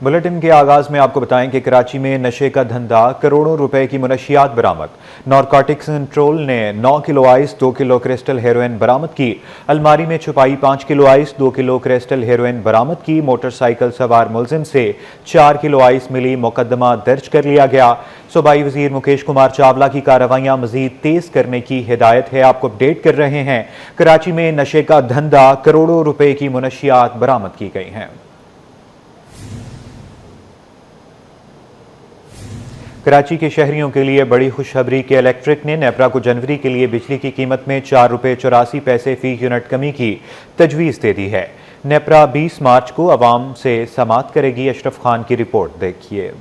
Bulletin के आगाज में आपको बताएं कि कराची में नशे का धंधा, करोड़ों रुपए की मुनशियात बरामद। नारकोटिक्स कंट्रोल ने 9 kilo ice, 2 kilo crystal heroin बरामद की। अलमारी में छुपाई 5 kilo ice, 2 kilo crystal heroin बरामद की। मोटरसाइकिल सवार मुलजिम से 4 किलो आइस मिली, मुकदमा दर्ज कर लिया गया। सूबाई वजीर मुकेश कुमार चावला की कार्रवाइयां मजीद तेज करने की हिदायत है। आपको अपडेट कर रहे हैं, कराची में नशे का धंधा, करोड़ों रुपए की मुनशियात बरामद की गई हैं। कराची के शहरियों के लिए बड़ी खुशखबरी के इलेक्ट्रिक ने नेपरा को जनवरी के लिए बिजली की कीमत में 4 रुपये 84 पैसे फी यूनिट कमी की तजवीज़ दे दी है। नेपरा 20 मार्च को अवाम से समाअत करेगी। अशरफ खान की रिपोर्ट देखिए।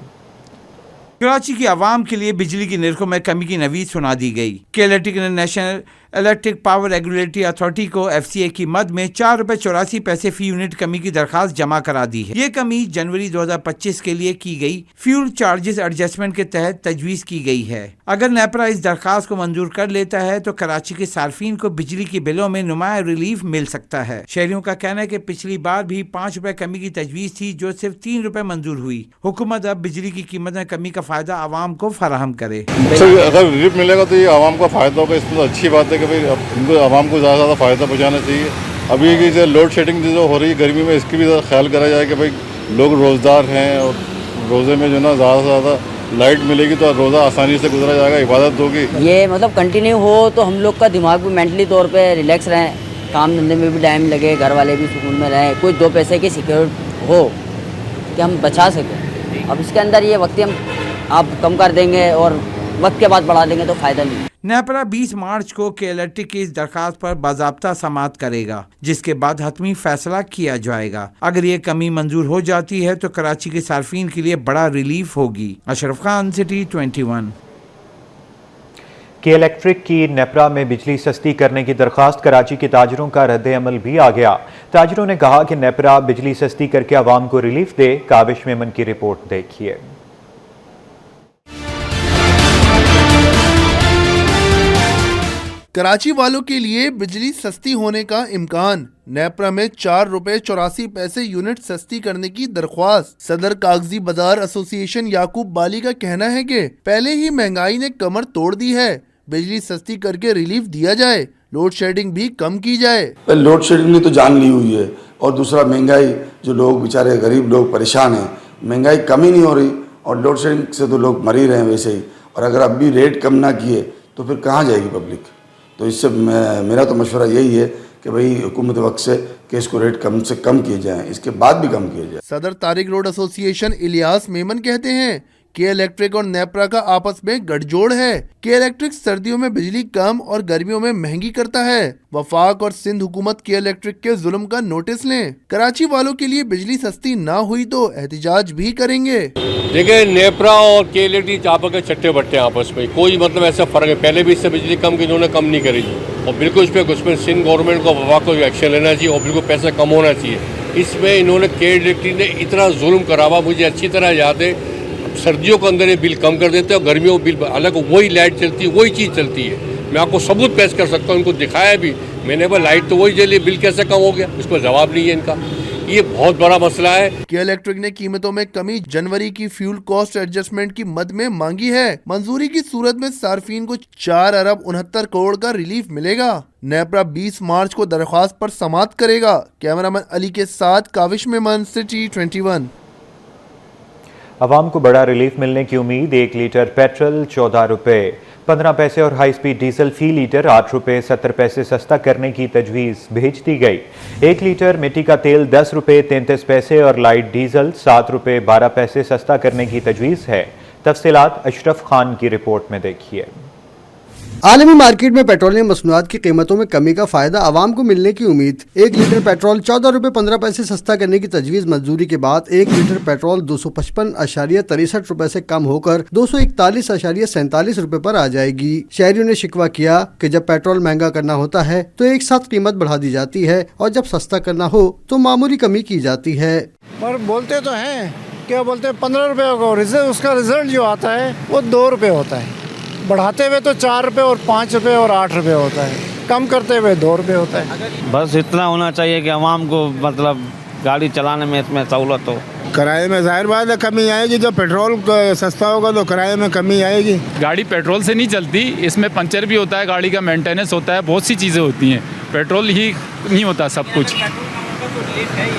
कराची की आवाम के लिए बिजली की निर्खों में कमी की नवीद सुना दी गई। केएलटी ने national electric power regulatory authority को FCA की मद में 4 रुपये 84 पैसे फी यूनिट कमी की दरखास्त जमा करा दी है। ये कमी जनवरी 2025 के लिए की गई फ्यूल चार्जेस एडजस्टमेंट के तहत तजवीज़ की गई है। अगर नेपरा इस दरखास्त को मंजूर कर लेता है तो कराची के सार्फिन को बिजली के बिलों में नुमाया रिलीफ मिल सकता है। शहरियों का कहना है कि पिछली बार भी 5 रुपये कमी की तजवीज़ थी, जो सिर्फ 3 रुपये मंजूर हुई। हुकूमत अब बिजली की कीमत में कमी का फायदा आवाम को फराहम करे। अगर रिलीफ मिलेगा तो ये आवाम का फायदा होगा। इसमें तो अच्छी बात है कि भाई इनको आवाम को ज़्यादा से ज़्यादा फ़ायदा पहुँचाना चाहिए। अभी की जो लोड शेडिंग जो हो रही है गर्मी में, इसकी भी ज़्यादा ख्याल करा जाए कि भाई लोग रोज़दार हैं और रोज़े में जो ना ज़्यादा से ज़्यादा लाइट मिलेगी तो रोज़ा आसानी से गुजरा जाएगा, इबादत होगी। ये मतलब कंटिन्यू हो तो हम लोग का दिमाग भी मेंटली तौर पे रिलैक्स रहें, काम धंधे में भी टाइम लगे, घर वाले भी सुकून में रहें, कुछ 2 पैसे की सिक्योर हो कि हम बचा सकें। अब इसके अंदर ये वक्त हम आप कम कर देंगे और वक्त के बाद बढ़ा देंगे तो फ़ायदा नहीं। नेपरा 20 मार्च को केएलटी की इस दरखास्त पर बाज़ाब्ता समाअत करेगा, जिसके बाद हतमी फैसला किया जाएगा। अगर ये कमी मंजूर हो जाती है तो कराची के सार्फिन के लिए बड़ा रिलीफ होगी। अशरफ खान, सिटी 21। के इलेक्ट्रिक की नेपरा में बिजली सस्ती करने की दरखास्त, कराची के ताजरों का रद्द अमल भी आ गया। ताजरों ने कहा कि नेपरा बिजली सस्ती करके आवाम को रिलीफ दे। काविश मेमन की रिपोर्ट देखिए। कराची वालों के लिए बिजली सस्ती होने का इम्कान, नेपरा में 4 रुपये 84 पैसे यूनिट सस्ती करने की दरख्वास्त। सदर कागजी बाजार एसोसिएशन याकूब बाली का कहना है कि पहले ही महंगाई ने कमर तोड़ दी है, बिजली सस्ती करके रिलीफ दिया जाए, लोड शेडिंग भी कम की जाए। लोड शेडिंग ने तो जान ली हुई है और दूसरा महंगाई, जो लोग बेचारे गरीब लोग परेशान हैं, महंगाई कम ही नहीं हो रही और लोड शेडिंग से तो लोग मर ही रहे हैं वैसे ही। और अगर अब भी रेट कम ना किए तो फिर कहाँ जाएगी पब्लिक। तो इससे मेरा तो मशवरा यही है कि भाई हुकूमत वक्त से कि इसको रेट कम से कम किए जाएं, इसके बाद भी कम किए जाए। सदर तारिक रोड एसोसिएशन इलियास मेमन कहते हैं के इलेक्ट्रिक और नेपरा का आपस में गठजोड़ है। के इलेक्ट्रिक सर्दियों में बिजली कम और गर्मियों में महंगी करता है। वफाक और सिंध हुकूमत के इलेक्ट्रिक के जुल्म का नोटिस लें। कराची वालों के लिए बिजली सस्ती ना हुई तो एहतिजाज भी करेंगे। देखिए, नेपरा और के इलेक्ट्रिक आपस के चट्टे बट्टे आपस में कोई मतलब ऐसा फर्क है। पहले भी इससे बिजली कम की, इन्होंने कम नहीं करी और बिल्कुल उसमें सिंध गवर्नमेंट को वफाक को एक्शन लेना चाहिए और बिल्कुल पैसा कम होना चाहिए। इसमें इन्होंने के इलेक्ट्रिक ने इतना जुल्म करा हुआ, मुझे अच्छी तरह याद है। सर्दियों के अंदर ये बिल कम कर देते हैं और गर्मियों में बिल अलग, वही लाइट चलती है, वही चीज़ चलती है। मैं आपको सबूत पेश कर सकता हूँ, इनको दिखाया भी मैंने, वो लाइट तो वही जली, बिल कैसे कम हो गया, इस पर जवाब नहीं है इनका। ये बहुत बड़ा मसला है। के इलेक्ट्रिक ने कीमतों में कमी जनवरी की फ्यूल कॉस्ट एडजस्टमेंट की मद में मांगी है। मंजूरी की सूरत में सार्फिन को 4 अरब 69 करोड़ का रिलीफ मिलेगा। नेपरा 20 मार्च को दरख्वास्त पर समाअत करेगा। कैमरामैन अली के साथ काविश मेमन, सिटी 21। अवाम को बड़ा रिलीफ मिलने की उम्मीद। 1 लीटर पेट्रोल 14 रुपये 15 पैसे और हाई स्पीड डीजल फी लीटर 8 रुपये 70 पैसे सस्ता करने की तजवीज़ भेज दी गई। 1 लीटर मिट्टी का तेल 10 रुपये 33 पैसे और लाइट डीजल 7 रुपये 12 पैसे सस्ता करने की तजवीज़ है। तफसीलात अशरफ खान की रिपोर्ट में देखिए। आलमी मार्केट में पेट्रोलियम मसनूआत की कीमतों में कमी का फायदा आवाम को मिलने की उम्मीद। 1 लीटर पेट्रोल 14 रुपये 15 पैसे सस्ता करने की तजवीज़ मंजूरी के बाद 1 लीटर पेट्रोल 255.63 रुपये से कम होकर 241.47 रुपये पर आ जाएगी। शहरियों ने शिकवा किया कि जब पेट्रोल महंगा करना होता है तो एक साथ कीमत बढ़ा दी जाती है और जब सस्ता करना हो तो मामूली कमी की जाती है। पर बोलते तो हैं, क्या बोलते हैं 15 रुपये का, उसका रिजल्ट जो आता है वो 2 रुपये होता है। बढ़ाते हुए तो 4 रुपये और 5 रुपये और 8 रुपये होता है, कम करते हुए 2 रुपये होता है। बस इतना होना चाहिए कि आवाम को मतलब गाड़ी चलाने में इसमें सहूलत हो। کرائے میں ظاہر بات ہے کمی آئے گی. جب پیٹرول سستا ہوگا تو کرائے میں کمی آئے گی. گاڑی پیٹرول سے نہیں چلتی, اس میں پنچر بھی ہوتا ہے, گاڑی کا مینٹیننس ہوتا ہے, بہت سی چیزیں ہوتی ہیں. پیٹرول ہی نہیں ہوتا سب کچھ.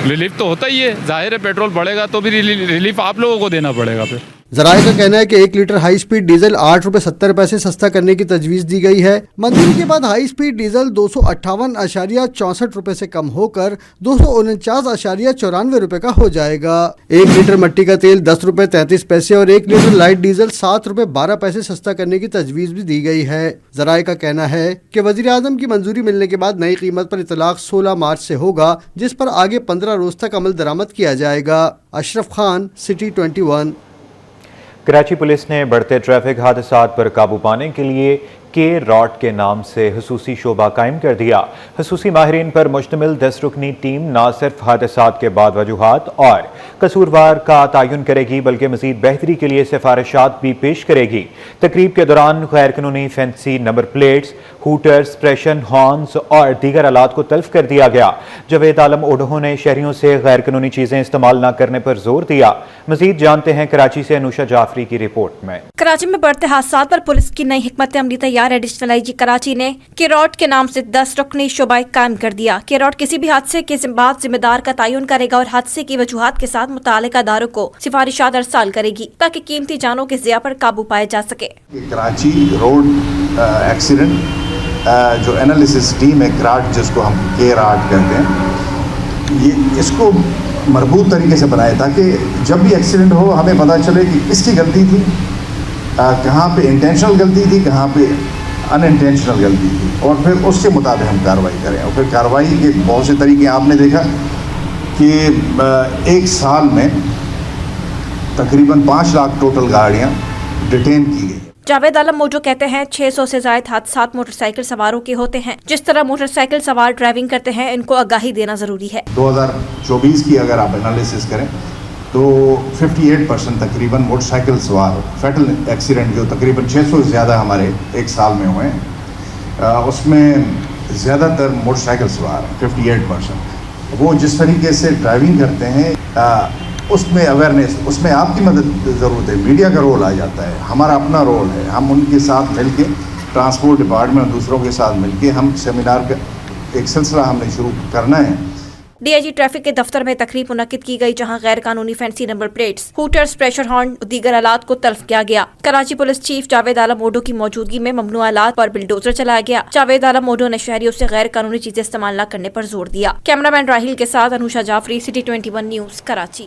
ریلیف تو ہوتا ہی ہے, ظاہر ہے پیٹرول بڑھے گا تو بھی ریلیف آپ لوگوں کو دینا پڑے گا. پھر ذرائع کا کہنا ہے کہ 1 لیٹر ہائی سپیڈ ڈیزل 8 روپے 70 پیسے سستا کرنے کی تجویز دی گئی ہے. منظوری کے بعد ہائی سپیڈ ڈیزل 258.64 روپے سے کم ہو کر 249.94 روپے کا ہو جائے گا. 1 لیٹر مٹی کا تیل 10 روپے 33 پیسے اور 1 لیٹر لائٹ ڈیزل 7 روپے 12 پیسے سستا کرنے کی تجویز بھی دی گئی ہے. ذرائع کا کہنا ہے کہ وزیر اعظم کی منظوری ملنے کے بعد نئی قیمت پر اطلاق 16 مارچ سے ہوگا, جس پر آگے 15 روز تک عمل درآمد کیا جائے گا. اشرف خان, سٹی 21. کراچی پولیس نے بڑھتے ٹریفک حادثات پر قابو پانے کے لیے کے راٹ کے نام سے خصوصی شعبہ قائم کر دیا. خصوصی ماہرین پر مشتمل 10 رکنی ٹیم نہ صرف حادثات کے بعد وجوہات اور قصوروار کا تعین کرے گی بلکہ مزید بہتری کے لیے سفارشات بھی پیش کرے گی. تقریب کے دوران غیر قانونی فینسی نمبر پلیٹس, ہوٹرز, پریشن ہارنز اور دیگر آلات کو تلف کر دیا گیا. جاوید عالم اوڈھو نے شہریوں سے غیر قانونی چیزیں استعمال نہ کرنے پر زور دیا. مزید جانتے ہیں کراچی سے انوشا جعفری کی رپورٹ میں. کراچی میں بڑھتے حادثات پر پولیس کی نئی حکمت عملی تیار. ایڈیشنل آئی جی کراچی نے کیروٹ کے نام سے 10 رکنی شعبہ قائم کر دیا. کیروٹ کسی بھی حادثے کے بعد ذمہ دار کا تعین کرے گا اور حادثے کی وجوہات کے ساتھ متعلقہ اداروں کو سفارشات ارسال کرے گی تاکہ قیمتی جانوں کے ضیاع پر قابو پایا جا سکے. کراچی روڈ ایکسیڈنٹ جو انالیسس ٹیم ہے کراٹ, جس کو ہم کے راٹ کہتے ہیں, یہ اس کو مربوط طریقے سے بنائے تاکہ جب بھی ایکسیڈنٹ ہو ہمیں پتہ چلے کہ کس کی غلطی تھی, کہاں پہ انٹینشنل غلطی تھی, کہاں پہ ان انٹینشنل غلطی تھی, اور پھر اس کے مطابق ہم کارروائی کریں. اور پھر کارروائی کے بہت سے طریقے آپ نے دیکھا کہ 1 سال میں تقریباً 5 لاکھ ٹوٹل گاڑیاں ڈیٹین کی گئی. جاوید عالم موجو کہتے ہیں 600 سے زائد حادثات موٹر سائیکل سواروں کے ہوتے ہیں. جس طرح موٹر سائیکل سوار ڈرائیونگ کرتے ہیں ان کو آگاہی دینا ضروری ہے. 2024 کی اگر آپ انالیسس کریں تو 58% تقریباً موٹر سائیکل سوار فیٹل ایکسیڈنٹ جو تقریباً 600 سے زیادہ ہمارے 1 سال میں ہوئے ہیں, اس میں زیادہ تر موٹر سائیکل سوار 58%. وہ جس طریقے سے ڈرائیونگ کرتے ہیں اس میں اویئرنیس, اس میں آپ کی مدد ضرورت ہے, میڈیا کا رول آ جاتا ہے, ہمارا اپنا رول ہے. ہم ان کے ساتھ مل کے ٹرانسپورٹ ڈپارٹمنٹ دوسروں کے ساتھ مل کے ہم سیمینار کا ایک سلسلہ ہم نے شروع کرنا ہے. ڈی آئی جی ٹریفک کے دفتر میں تقریب منعقد کی گئی جہاں غیر قانونی fancy number plates, hooters, pressure horn دیگر آلات کو تلف کیا گیا. کراچی پولیس چیف جاوید عالم اوڈھو کی موجودگی میں ممنوع آلات پر بلڈوزر چلایا گیا. جاوید عالم اوڈھو نے شہریوں سے غیر قانونی چیزیں استعمال نہ کرنے پر زور دیا. کیمرہ مین راہیل کے ساتھ Anusha Jafri, city 21 news, Karachi.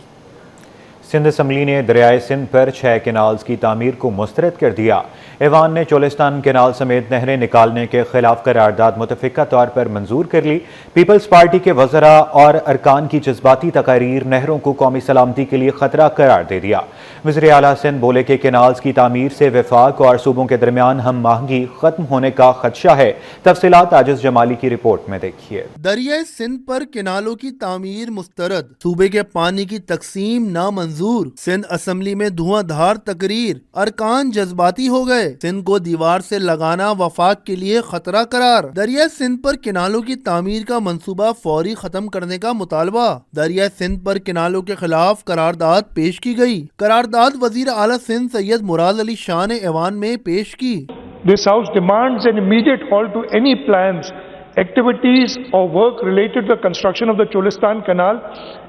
Sindh assembly نے دریائے سندھ پر 6 کینالز کی تعمیر کو مسترد کر دیا. ایوان نے چولستان کینال سمیت نہریں نکالنے کے خلاف قرارداد متفقہ طور پر منظور کر لی. پیپلز پارٹی کے وزراء اور ارکان کی جذباتی تقاریر نہروں کو قومی سلامتی کے لیے خطرہ قرار دے دیا. وزیر اعلیٰ سندھ بولے کہ کینالز کی تعمیر سے وفاق اور صوبوں کے درمیان ہم آہنگی ختم ہونے کا خدشہ ہے. تفصیلات عاجز جمالی کی رپورٹ میں دیکھیے. دریائے سندھ پر کینالوں کی تعمیر مسترد, صوبے کے پانی کی تقسیم نامنظور. سندھ اسمبلی میں دھواں دھار تقریر, ارکان جذباتی ہو گئے. سندھ کو دیوار سے لگانا وفاق کے لیے خطرہ قرار. دریائے سندھ پر کینالوں کی تعمیر کا منصوبہ فوری ختم کرنے کا مطالبہ. دریائے سندھ پر کینالوں کے خلاف قرارداد پیش کی گئی. قرارداد وزیر اعلیٰ سندھ سید مراد علی شاہ نے ایوان میں پیش کی. This House demands an immediate halt to any plans, activities or work related to the construction of the Cholistan Canal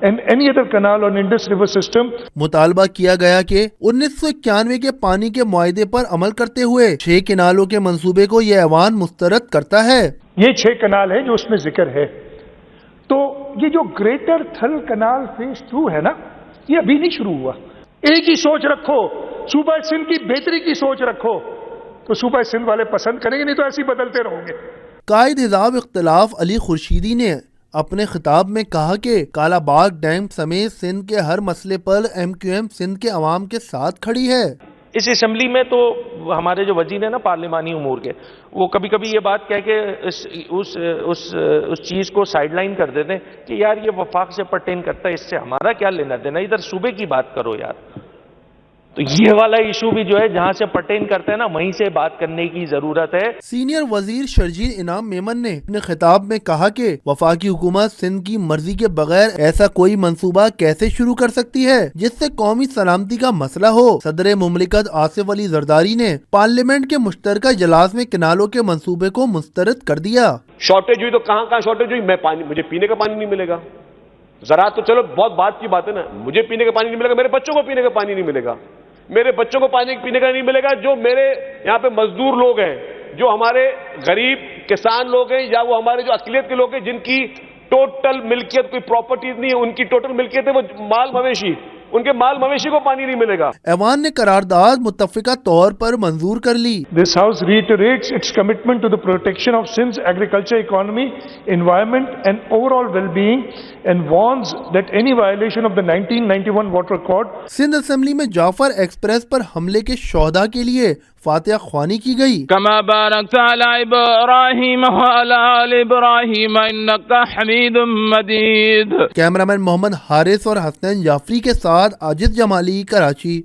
and any other canal on Indus River system. مطالبہ کیا گیا کہ 1991 کے پانی کے معاہدے پر عمل کرتے ہوئے 6 کینالوں کے منصوبے کو یہ ایوان مسترد کرتا ہے. یہ 6 کنال ہے جو اس میں ذکر ہے. تو یہ جو گریٹر تھل کنال فیز 2 ہے نا, یہ ابھی نہیں شروع ہوا. ایک ہی سوچ رکھو, صوبہ سندھ کی بہتری کی سوچ رکھو, تو صوبہ سندھ والے پسند کریں گے, نہیں تو ایسے ہی بدلتے رہو گے. قائد حزب اختلاف علی خورشیدی نے اپنے خطاب میں کہا کہ کالا باغ ڈیم سمیت سندھ کے ہر مسئلے پر ایم کیو ایم سندھ کے عوام کے ساتھ کھڑی ہے. اس اسمبلی میں تو ہمارے جو وزیر ہیں نا پارلیمانی امور کے, وہ کبھی کبھی یہ بات کہہ کے اس چیز کو سائیڈ لائن کر دیتے ہیں کہ یار یہ وفاق سے پرٹین کرتا ہے, اس سے ہمارا کیا لینا دینا, ادھر صوبے کی بات کرو یار. तो ये वाला इशू भी जो है जहां से पर्टेन करते हैं ना वहीं से बात करने की जरूरत है। सीनियर वजीर शर्जील इनाम मेमन ने अपने खिताब में कहा कि वफाकी हुकूमत सिंध की मर्जी के बगैर ऐसा कोई मंसूबा कैसे शुरू कर सकती है जिससे कौमी सलामती का मसला हो। सदर मुमलिकत आसिफ अली जरदारी ने पार्लियामेंट के मुश्तरका इजलास में किनालों के मंसूबे को मुस्तरद कर दिया। शॉर्टेज हुई तो कहाँ शॉर्टेज हुई, मुझे पीने का पानी नहीं मिलेगा। ज़राअत तो चलो बहुत बात की बात है ना, मुझे पीने का पानी नहीं मिलेगा, मेरे बच्चों को पीने का पानी नहीं मिलेगा, मेरे बच्चों को पानी पीने का नहीं मिलेगा। जो मेरे यहाँ पे मजदूर लोग हैं, जो हमारे गरीब किसान लोग हैं, या वो हमारे जो अक़लियत के लोग हैं जिनकी टोटल मिल्कियत कोई प्रॉपर्टीज नहीं है, उनकी टोटल मिल्कियत है वो माल मवेशी, उनके माल मवेशी को पानी नहीं मिलेगा। ऐवान ने करारदाद मुत्तफ़िका तौर पर मंजूर कर ली। This House reiterates its commitment to the protection of Sindh's agriculture economy, environment and overall well-being and warns that any violation of the 1991 Water Accord। Sindh assembly में जाफर एक्सप्रेस पर हमले के शोहदा के लिए फातिहा ख्वानी की गई। कमा बारकत अला इब्राहीम व अला आलि इब्राहीम इन्नका हमीदुम मजीद। कैमरामैन मोहम्मद हारिस और हसनैन जाफरी के साथ आजिज जमाली, कराची।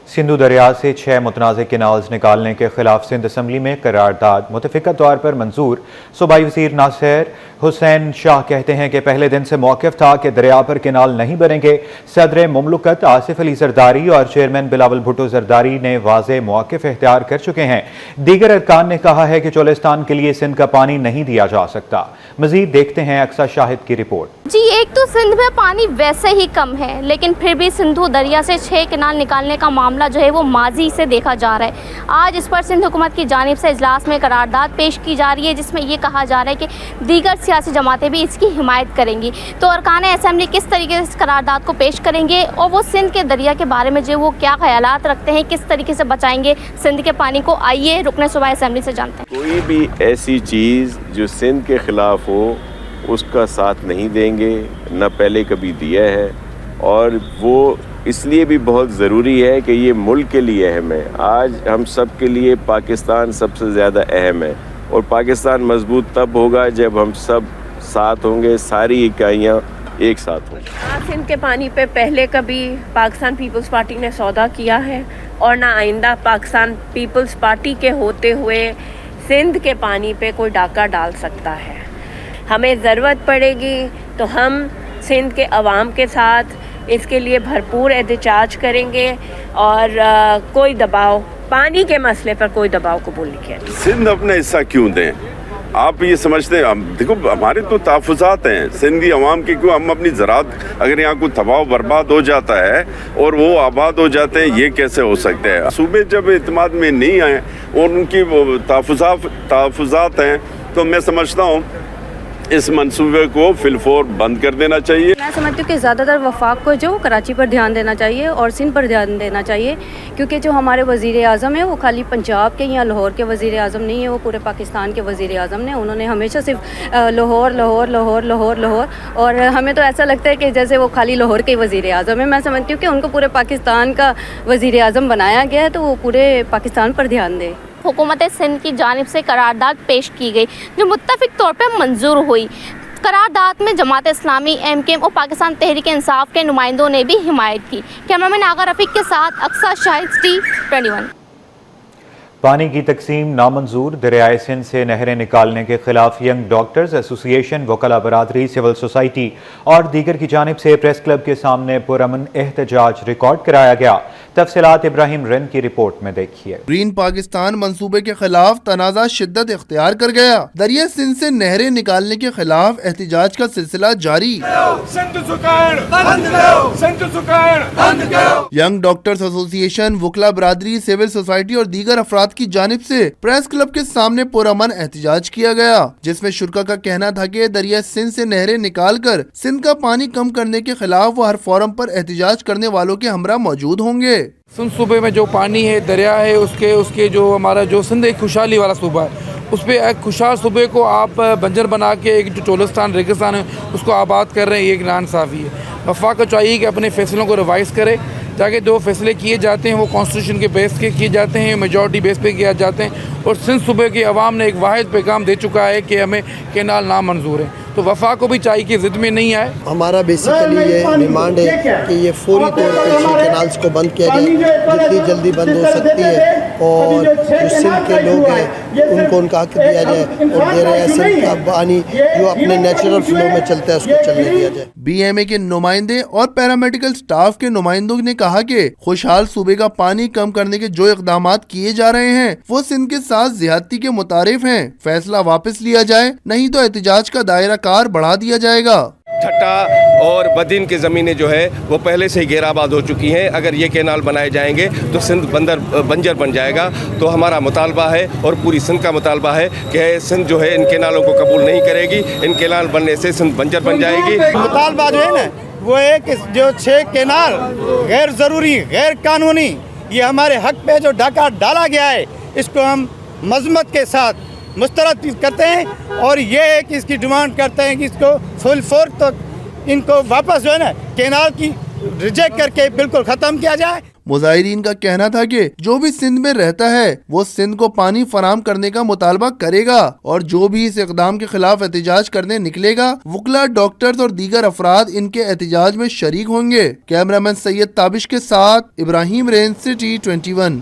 सिंधु दरिया से 6 मुतनाज़ केनाल्स निकालने के खिलाफ सिंध असम्बली में करारदाद मुतफ़िका तौर पर मंजूर। सूबाई वज़ीर नासिर हुसैन शाह कहते हैं कि पहले दिन से मौक़िफ़ था कि दरिया पर केनाल नहीं बनेंगे। सदर मुमलिकत आसिफ अली जरदारी और चेयरमैन बिलावल भुट्टो जरदारी ने वाज़े मौक़िफ़ इख्तियार कर चुके हैं। दीगर अरकान ने कहा है कि चोलिस्तान के लिए सिंध का पानी नहीं दिया जा सकता। मज़ीद देखते हैं अक्सा शाहिद की रिपोर्ट। जी, एक तो सिंध में पानी वैसे ही कम है, लेकिन फिर भी सिंधु दरिया से 6 केनाल निकालने का मामला जो है वो माजी से देखा जा रहा है। आज इस पर सिंध हुकूमत की जानिब से इजलास में करारदाद पेश की जा रही है, जिसमें ये कहा जा रहा है कि दीगर सियासी जमातें भी इसकी हिमायत करेंगी। तो अरकान असेंबली किस तरीके से इस करारदाद को पेश करेंगे और वो सिंध के दरिया के बारे में जो वो क्या ख्यालात रखते हैं, किस तरीके से बचाएंगे सिंध के पानी को, आइए रुकने सूबाई असेंबली से जानते हैं। कोई भी ऐसी चीज़ जो सिंध के ख़िलाफ़ हो उसका साथ नहीं देंगे, न पहले कभी दिया है, और वो इसलिए भी बहुत ज़रूरी है कि ये मुल्क के लिए अहम है। आज हम सब के लिए पाकिस्तान सबसे ज़्यादा अहम है, और पाकिस्तान मजबूत तब होगा जब हम सब साथ होंगे, सारी इकाइयाँ एक साथ होंगी। सिंध के पानी पे पहले कभी पाकिस्तान पीपल्स पार्टी ने सौदा किया है और ना आइंदा पाकिस्तान पीपल्स पार्टी के होते हुए सिंध के पानी पे कोई डाका डाल सकता है। हमें ज़रूरत पड़ेगी तो हम सिंध के अवाम के साथ इसके लिए भरपूर एहतजाज करेंगे, और कोई दबाव पानी के मसले पर कोई दबाव कबूल नहीं किया। सिंध अपना हिस्सा क्यों दें? आप ये समझते हैं, हम देखो हमारे तो तहफ़्फ़ुज़ात हैं सिंधी अवाम के, क्यों हम अपनी ज़राअत अगर यहाँ कोई तबाह बर्बाद हो जाता है और वो आबाद हो जाते हैं, ये कैसे हो सकता है? सूबे जब इत्मीनान में नहीं आए और उनकी तहफ़्फ़ुज़ात हैं, तो मैं समझता हूँ इस मंसूबे को फिलफौर बंद कर देना चाहिए। मैं समझती हूँ कि ज़्यादातर वफाक को जो कराची पर ध्यान देना चाहिए और सिंध पर ध्यान देना चाहिए, क्योंकि जो हमारे वज़ीर आज़म है वो खाली पंजाब के या लाहौर के वज़ीर आज़म नहीं है, वो पूरे पाकिस्तान के वज़ीर आज़म ने। उन्होंने हमेशा सिर्फ लाहौर लाहौर लाहौर लाहौर लाहौर, और हमें तो ऐसा लगता है कि जैसे वो खाली लाहौर के वज़ीर आज़म है। मैं समझती हूँ कि उनको पूरे पाकिस्तान का वज़ीर आज़म बनाया गया है, तो वो पूरे पाकिस्तान पर ध्यान दे। हुकूमत सिंध की जानिब से करारदाद पेश की गई जो मुत्तफ़िक तौर पर मंजूर हुई। करारदाद में जमात इस्लामी, MKM और पाकिस्तान तहरीक इंसाफ के नुमाइंदों ने भी हिमायत की। कैमरामैन आगा रफ़ीक के साथ अक्सा शाहिद, T21। पानी की तकसीम नामंजूर। दरियाए सिंध से नहरें निकालने के खिलाफ यंग डॉक्टर्स एसोसिएशन, वकला बरादरी, सिविल सोसाइटी और दीगर की जानिब से प्रेस क्लब के सामने पुरअमन एहतजाज रिकॉर्ड कराया गया। तफसीलात इब्राहिम रन की रिपोर्ट में देखिए। ग्रीन पाकिस्तान मंसूबे के खिलाफ तनाज़ा शिद्दत इख्तियार कर गया। दरिया सिंध से नहरें निकालने के खिलाफ एहतजाज का सिलसिला जारी। यंग डॉक्टर्स एसोसिएशन, वकला बरादरी, सिविल सोसाइटी और दीगर अफराद की जानिब से प्रेस क्लब के सामने पुरअमन एहतजाज किया गया, जिसमें शुरका का कहना था कि दरिया सिंध से नहरें निकाल कर सिंध का पानी कम करने के खिलाफ वो हर फोरम पर एहतजाज करने वालों के हमरा मौजूद होंगे। सिंध सूबे में जो पानी है, दरिया है, उसके जो हमारा जो सिंध एक खुशहाली वाला सूबा है, उस पर एक खुशहाल सूबे को आप बंजर बना के एक जो चोलिस्तान रेगिस्तान है उसको आबाद कर रहे हैं, ये एक नाइंसाफ़ी है। वफाक को चाहिए कि अपने फैसलों को रिवाइज़ करे, ताकि जो फैसले किए जाते हैं वो कॉन्स्टिट्यूशन के बेस के किए जाते हैं, मेजॉरिटी बेस पे किए जाते हैं। और सिंध सूबे की आवाम ने एक वाहिद पैगाम दे चुका है कि हमें केनाल नामंजूर है। तो वफा को भी चाहिए कि जिद में नहीं आए। हमारा बेसिकली ये डिमांड है कि ये फौरी तौर पर 6 कैनाल्स को बंद किया जाए, जितनी जल्दी बंद हो सकती है, और जो सिंध के लोग हैं उनको उनका हक दिया जाए और दे रहे सिंध का पानी जो अपने नेचुरल फ्लो में चलता है उसको चलने दिया जाए। BMA के नुमाइंदे और पैरामेडिकल स्टाफ के नुमाइंदों ने कहा कि खुशहाल सूबे का पानी कम करने के जो इक़दामात किए जा रहे हैं वो सिंध के साथ ज़्यादती के मुतारिफ हैं। फैसला वापस लिया जाए, नहीं तो एहतजाज का दायरा कार बढ़ा दिया जाएगा। ठट्टा और बदीन की ज़मीनें जो है वो पहले से ही घेराबाद हो चुकी हैं। अगर ये कैनाल बनाए जाएंगे तो सिंध बंजर बन जाएगा। तो हमारा मुतालबा है और पूरी सिंध का मुतालबा है कि सिंध जो है इन कैनालों को कबूल नहीं करेगी। इन कैनाल बनने से सिंध बंजर बन जाएगी। मुतालबा जो है ना वो है कि जो 6 कैनाल गैर ज़रूरी, गैर कानूनी, ये हमारे हक पे जो डाका डाला गया है, इसको हम मजम्मत के साथ मुस्तरद करते हैं और ये है कि इसकी डिमांड करते हैं कि इसको फुल फोर्स तक इनको वापस जो है ना कैनाल की रिजेक्ट करके बिल्कुल ख़त्म किया जाए। मुजाहिरीन का कहना था कि जो भी सिंध में रहता है वो सिंध को पानी फराहम करने का मुतालबा करेगा और जो भी इस इक़दाम के खिलाफ एहतजाज करने निकलेगा, वकला, डॉक्टर्स और दीगर अफराद इनके एहतजाज में शरीक होंगे। कैमरामैन सैयद ताबिश के साथ इब्राहिम रेन, सिटी 21।